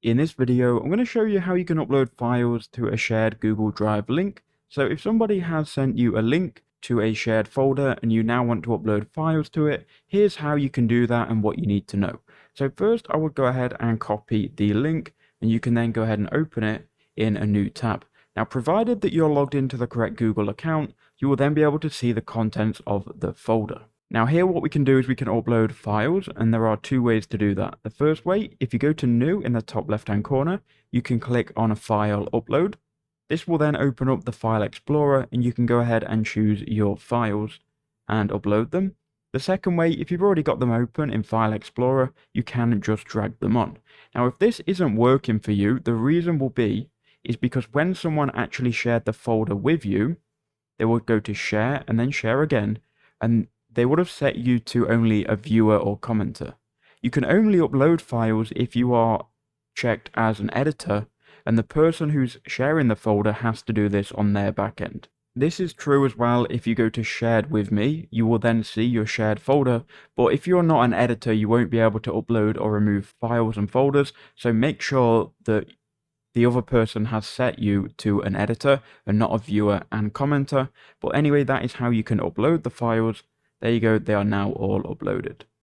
In this video, I'm going to show you how you can upload files to a shared Google Drive link. So if somebody has sent you a link to a shared folder and you now want to upload files to it, here's how you can do that and what you need to know. So first, I would go ahead and copy the link, and you can then go ahead and open it in a new tab. Now, provided that you're logged into the correct Google account, you will then be able to see the contents of the folder. Now here what we can do is we can upload files, and there are two ways to do that. The first way, if you go to New in the top left hand corner, you can click on a file upload. This will then open up the File Explorer, and you can go ahead and choose your files and upload them. The second way, if you've already got them open in File Explorer, you can just drag them on. Now if this isn't working for you, the reason will be is because when someone actually shared the folder with you, they will go to share and then share again, and they would have set you to only a viewer or commenter. You can only upload files if you are checked as an editor, and the person who's sharing the folder has to do this on their backend. This is true as well if you go to shared with me. You will then see your shared folder, but if you're not an editor, you won't be able to upload or remove files and folders, so make sure that the other person has set you to an editor and not a viewer and commenter. But anyway, that is how you can upload the files. There you go, they are now all uploaded.